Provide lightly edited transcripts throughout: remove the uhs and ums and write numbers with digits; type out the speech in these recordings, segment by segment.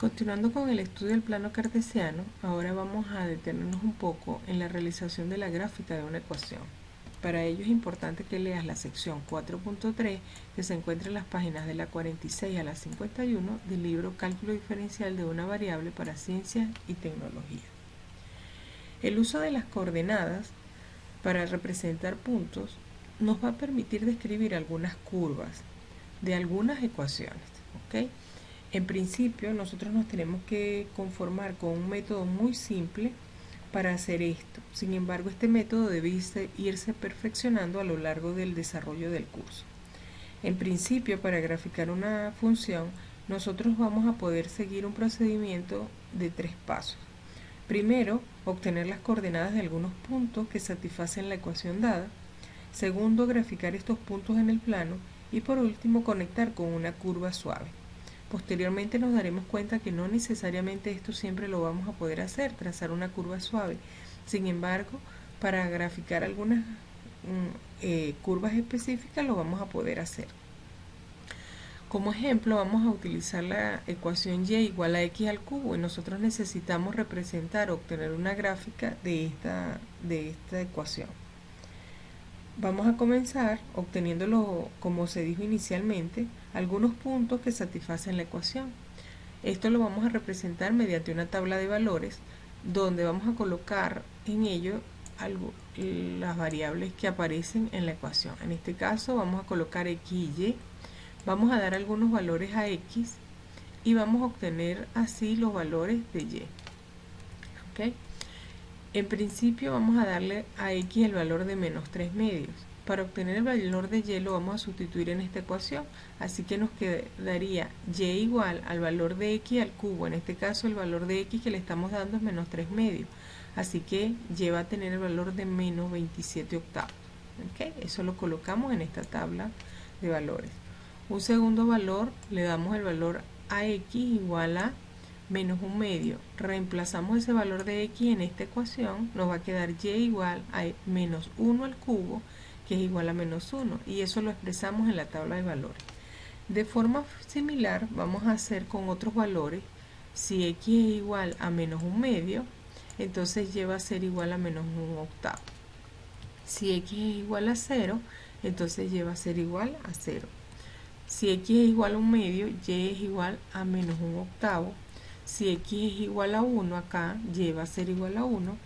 Continuando con el estudio del plano cartesiano, ahora vamos a detenernos un poco en la realización de la gráfica de una ecuación. Para ello es importante que leas la sección 4.3 que se encuentra en las páginas de la 46 a la 51 del libro Cálculo diferencial de una variable para ciencias y tecnología. El uso de las coordenadas para representar puntos nos va a permitir describir algunas curvas de algunas ecuaciones, ¿ok? En principio, nosotros nos tenemos que conformar con un método muy simple para hacer esto. Sin embargo, este método debe irse perfeccionando a lo largo del desarrollo del curso. En principio, para graficar una función, nosotros vamos a poder seguir un procedimiento de 3 pasos. Primero, obtener las coordenadas de algunos puntos que satisfacen la ecuación dada. Segundo, graficar estos puntos en el plano. Y por último, conectar con una curva suave. Posteriormente nos daremos cuenta que no necesariamente esto siempre lo vamos a poder hacer, trazar una curva suave. Sin embargo, para graficar algunas curvas específicas lo vamos a poder hacer. Como ejemplo, vamos a utilizar la ecuación y igual a x al cubo y nosotros necesitamos representar o obtener una gráfica de esta ecuación. Vamos a comenzar obteniendo, como se dijo inicialmente, algunos puntos que satisfacen la ecuación. Esto lo vamos a representar mediante una tabla de valores donde vamos a colocar en ello las variables que aparecen en la ecuación. En este caso vamos a colocar x y y, vamos a dar algunos valores a x y vamos a obtener así los valores de y. ¿Okay? En principio vamos a darle a x el valor de menos 3 medios. Para obtener el valor de y lo vamos a sustituir en esta ecuación, así que nos quedaría y igual al valor de x al cubo. En este caso el valor de x que le estamos dando es menos 3 medios, así que y va a tener el valor de menos 27 octavos. ¿Okay? Eso lo colocamos en esta tabla de valores. Un segundo valor, le damos el valor a x igual a menos 1 medio. Reemplazamos ese valor de x en esta ecuación, nos va a quedar y igual a menos 1 al cubo, que es igual a menos 1, y eso lo expresamos en la tabla de valores. De forma similar vamos a hacer con otros valores. Si x es igual a menos 1 medio, entonces y va a ser igual a menos 1 octavo. Si x es igual a 0, entonces y va a ser igual a 0. Si x es igual a 1 medio, y es igual a menos 1 octavo. Si x es igual a 1 acá, y va a ser igual a 1.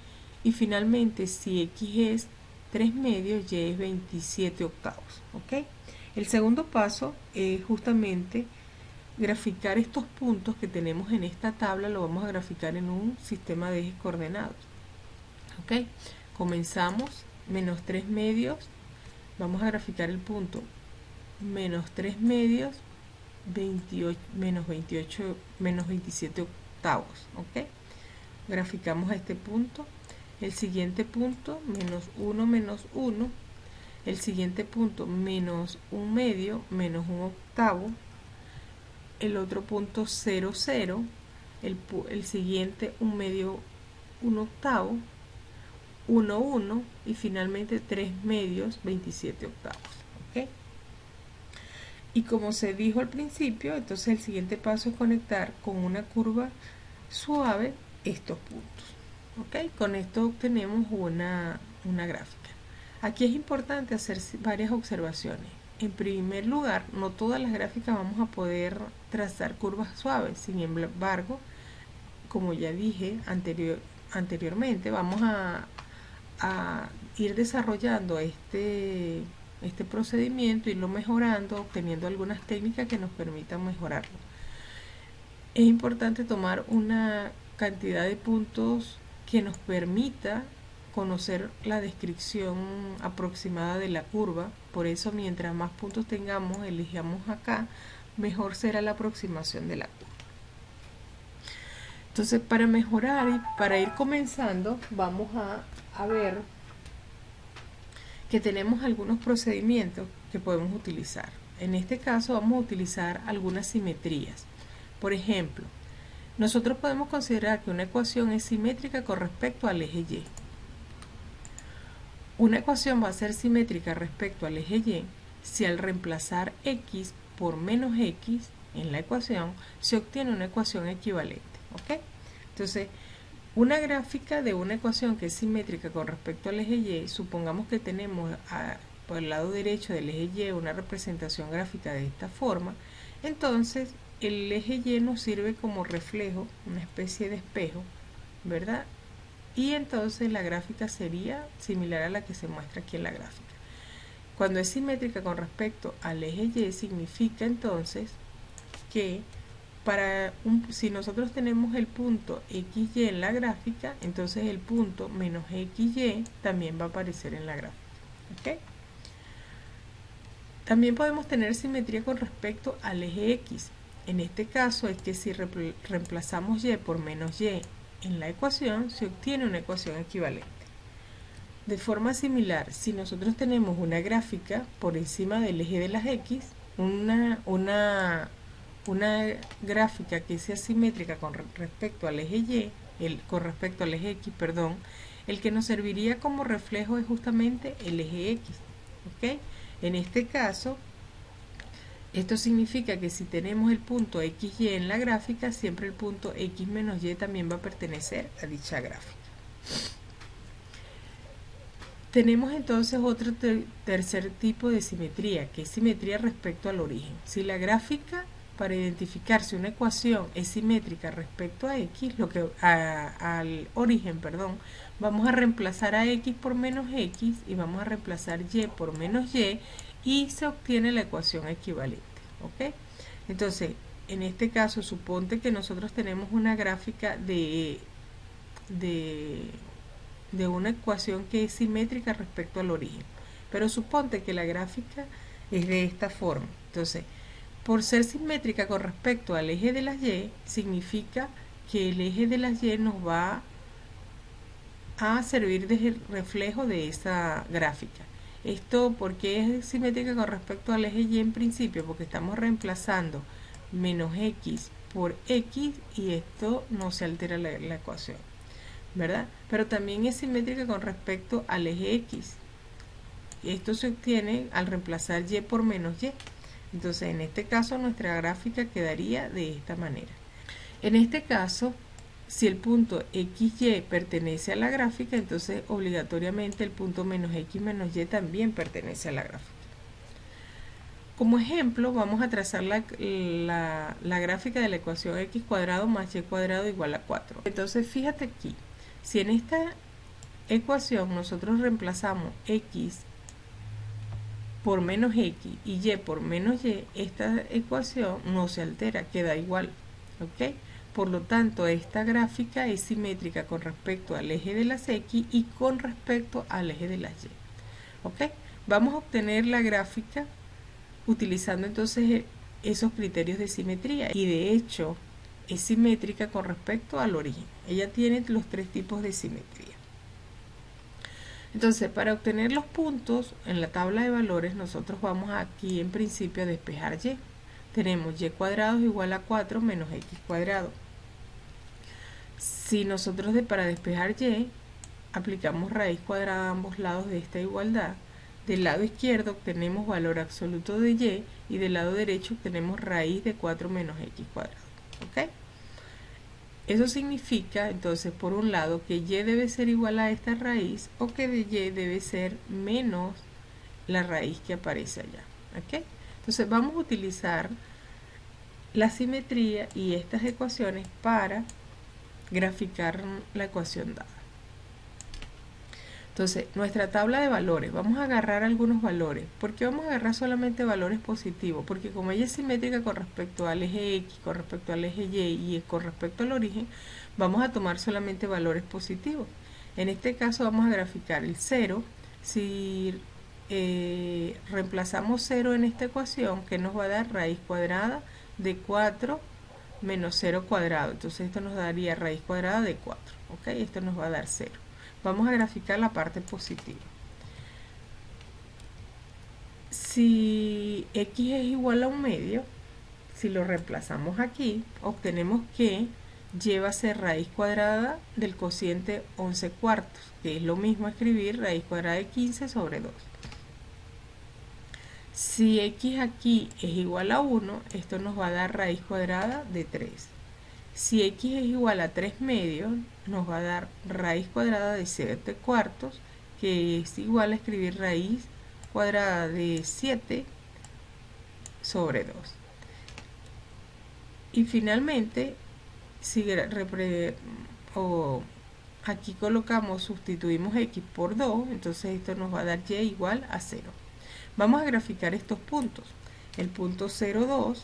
Y finalmente, si x es 3 medios, y es 27 octavos. ¿Okay? El segundo paso es justamente graficar estos puntos que tenemos en esta tabla, lo vamos a graficar en un sistema de ejes coordenados. ¿Okay? Comenzamos, menos 3 medios, vamos a graficar el punto menos 3 medios, menos 27 octavos. ¿Okay? Graficamos a este punto. El siguiente punto, menos 1, menos 1. El siguiente punto, menos 1 medio, menos 1 octavo. El otro punto, 0, 0. El siguiente, 1 medio, 1 octavo. 1, 1. Y finalmente 3 medios, 27 octavos. ¿Okay? Y como se dijo al principio, entonces el siguiente paso es conectar con una curva suave estos puntos. ¿Okay? Con esto obtenemos una gráfica. Aquí es importante hacer varias observaciones. En primer lugar, no todas las gráficas vamos a poder trazar curvas suaves. Sin embargo, como ya dije anteriormente, vamos a ir desarrollando este procedimiento, irlo mejorando, obteniendo algunas técnicas que nos permitan mejorarlo. Es importante tomar una cantidad de puntos que nos permita conocer la descripción aproximada de la curva. Por eso, mientras más puntos tengamos, elijamos acá, mejor será la aproximación de la curva. Entonces, para mejorar y para ir comenzando, vamos a ver que tenemos algunos procedimientos que podemos utilizar. En este caso vamos a utilizar algunas simetrías. Por ejemplo, nosotros podemos considerar que una ecuación es simétrica con respecto al eje Y. Una ecuación va a ser simétrica respecto al eje Y si al reemplazar x por menos x en la ecuación, se obtiene una ecuación equivalente. ¿Ok? Entonces, una gráfica de una ecuación que es simétrica con respecto al eje Y, supongamos que tenemos por el lado derecho del eje Y una representación gráfica de esta forma, entonces el eje Y nos sirve como reflejo, una especie de espejo, ¿verdad? Y entonces la gráfica sería similar a la que se muestra aquí en la gráfica. Cuando es simétrica con respecto al eje Y, significa entonces que si nosotros tenemos el punto XY en la gráfica, entonces el punto menos XY también va a aparecer en la gráfica. ¿Ok? También podemos tener simetría con respecto al eje X. En este caso es que si reemplazamos Y por menos Y en la ecuación, se obtiene una ecuación equivalente. De forma similar, si nosotros tenemos una gráfica por encima del eje de las X, una gráfica que sea simétrica con respecto al eje Y, con respecto al eje X, perdón, el que nos serviría como reflejo es justamente el eje X. ¿Ok? En este caso, esto significa que si tenemos el punto XY en la gráfica, siempre el punto X menos Y también va a pertenecer a dicha gráfica. Tenemos entonces otro tercer tipo de simetría, que es simetría respecto al origen. Si la gráfica, para identificar si una ecuación es simétrica respecto a X, al origen, perdón, vamos a reemplazar a X por menos X y vamos a reemplazar Y por menos Y se obtiene la ecuación equivalente. ¿Ok? Entonces, en este caso, suponte que nosotros tenemos una gráfica de una ecuación que es simétrica respecto al origen. Pero suponte que la gráfica es de esta forma. Entonces, por ser simétrica con respecto al eje de las Y, significa que el eje de las Y nos va a servir de reflejo de esa gráfica. Esto, ¿por qué es simétrica con respecto al eje Y en principio? Porque estamos reemplazando menos X por X y esto no se altera la ecuación, ¿verdad? Pero también es simétrica con respecto al eje X. Esto se obtiene al reemplazar Y por menos Y. Entonces, en este caso, nuestra gráfica quedaría de esta manera. En este caso, si el punto XY pertenece a la gráfica, entonces obligatoriamente el punto menos X menos Y también pertenece a la gráfica. Como ejemplo, vamos a trazar la gráfica de la ecuación X cuadrado más Y cuadrado igual a 4. Entonces, fíjate aquí. Si en esta ecuación nosotros reemplazamos X por menos X y Y por menos Y, esta ecuación no se altera, queda igual. ¿Ok? Por lo tanto, esta gráfica es simétrica con respecto al eje de las X y con respecto al eje de las Y. ¿Ok? Vamos a obtener la gráfica utilizando entonces esos criterios de simetría. Y de hecho, es simétrica con respecto al origen. Ella tiene los tres tipos de simetría. Entonces, para obtener los puntos en la tabla de valores, nosotros vamos aquí en principio a despejar Y. Tenemos Y cuadrado igual a 4 menos X cuadrado. Si nosotros para despejar Y aplicamos raíz cuadrada a ambos lados de esta igualdad, del lado izquierdo obtenemos valor absoluto de Y y del lado derecho obtenemos raíz de 4 menos X cuadrado. ¿Ok? Eso significa, entonces, por un lado, que Y debe ser igual a esta raíz o que de Y debe ser menos la raíz que aparece allá. ¿Ok? Entonces, vamos a utilizar la simetría y estas ecuaciones para graficar la ecuación dada. Entonces, nuestra tabla de valores, vamos a agarrar algunos valores. ¿Por qué vamos a agarrar solamente valores positivos? Porque como ella es simétrica con respecto al eje X, con respecto al eje Y y con respecto al origen, vamos a tomar solamente valores positivos. En este caso vamos a graficar el 0. Si reemplazamos 0 en esta ecuación, ¿qué nos va a dar? Raíz cuadrada de 4 menos 0 cuadrado. Entonces esto nos daría raíz cuadrada de 4. ¿Ok? Esto nos va a dar 0. Vamos a graficar la parte positiva. Si X es igual a 1 medio, si lo reemplazamos aquí, obtenemos que Y va a ser raíz cuadrada del cociente 11 cuartos, que es lo mismo escribir raíz cuadrada de 15 sobre 2. Si x aquí es igual a 1, esto nos va a dar raíz cuadrada de 3. Si x es igual a 3 medios, nos va a dar raíz cuadrada de 7 cuartos, que es igual a escribir raíz cuadrada de 7 sobre 2. Y finalmente, si aquí colocamos, sustituimos x por 2, entonces esto nos va a dar y igual a 0. Vamos a graficar estos puntos. El punto 0,2,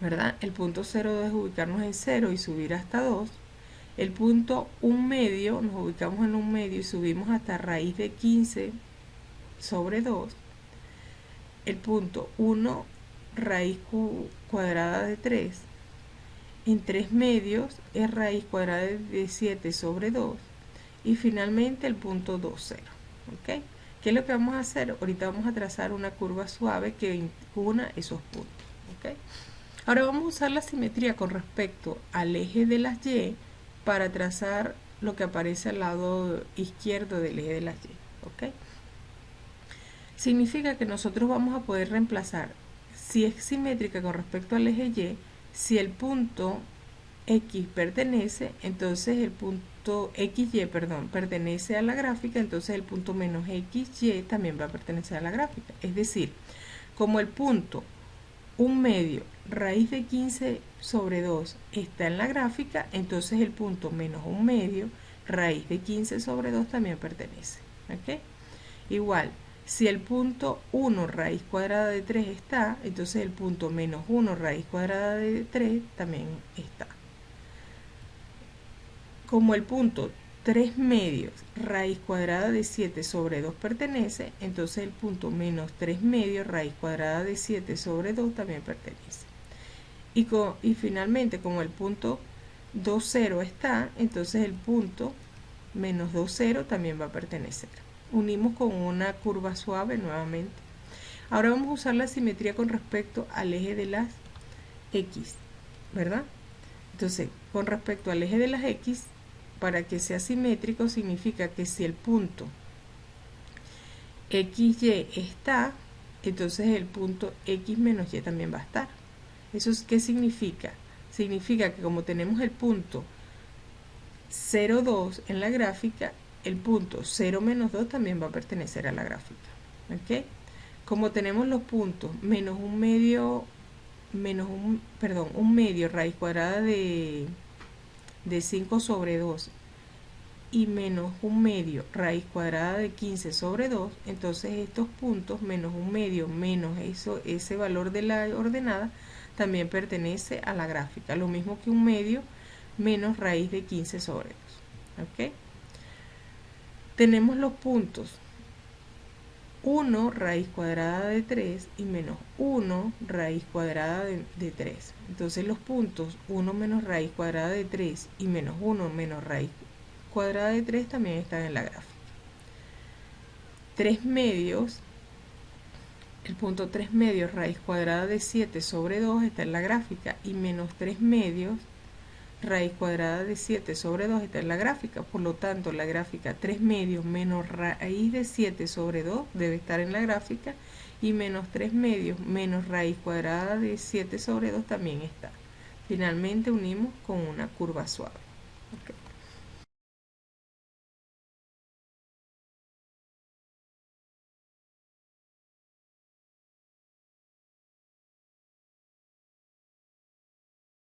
¿verdad? El punto 0,2 es ubicarnos en 0 y subir hasta 2. El punto 1 medio, nos ubicamos en 1 medio y subimos hasta raíz de 15 sobre 2. El punto 1 raíz cuadrada de 3. En 3 medios es raíz cuadrada de 7 sobre 2. Y finalmente el punto 2, 0. ¿Ok? ¿Qué es lo que vamos a hacer? Ahorita vamos a trazar una curva suave que una esos puntos. ¿Ok? Ahora vamos a usar la simetría con respecto al eje de las y para trazar lo que aparece al lado izquierdo del eje de las y. ¿Ok? Significa que nosotros vamos a poder reemplazar, si es simétrica con respecto al eje y, si el punto x pertenece, entonces el punto xy, pertenece a la gráfica, entonces el punto menos xy también va a pertenecer a la gráfica. Es decir, como el punto 1 medio raíz de 15 sobre 2 está en la gráfica, entonces el punto menos 1 medio raíz de 15 sobre 2 también pertenece. ¿Ok? Igual, si el punto 1 raíz cuadrada de 3 está, entonces el punto menos 1 raíz cuadrada de 3 también está. Como el punto 3 medios raíz cuadrada de 7 sobre 2 pertenece, entonces el punto menos 3 medios raíz cuadrada de 7 sobre 2 también pertenece. Y finalmente, como el punto 2, 0 está, entonces el punto menos 2, 0 también va a pertenecer. Unimos con una curva suave nuevamente. Ahora vamos a usar la simetría con respecto al eje de las x, ¿verdad? Entonces, con respecto al eje de las x, para que sea simétrico significa que si el punto xy está, entonces el punto x menos y también va a estar. ¿Eso qué significa? Significa que como tenemos el punto 0,2 en la gráfica, el punto 0 menos 2 también va a pertenecer a la gráfica. ¿Ok? Como tenemos los puntos menos un medio, un medio raíz cuadrada de 5 sobre 2 y menos un medio raíz cuadrada de 15 sobre 2, entonces estos puntos menos un medio menos ese valor de la ordenada también pertenece a la gráfica, lo mismo que un medio menos raíz de 15 sobre 2. ¿Ok? Tenemos los puntos 1 raíz cuadrada de 3 y menos 1 raíz cuadrada de 3. Entonces los puntos 1 menos raíz cuadrada de 3 y menos 1 menos raíz cuadrada de 3 también están en la gráfica. 3 medios, el punto 3 medios raíz cuadrada de 7 sobre 2 está en la gráfica y menos 3 medios raíz cuadrada de 7 sobre 2 está en la gráfica. Por lo tanto, la gráfica 3 medios menos raíz de 7 sobre 2 debe estar en la gráfica y menos 3 medios menos raíz cuadrada de 7 sobre 2 también está. Finalmente unimos con una curva suave. Okay.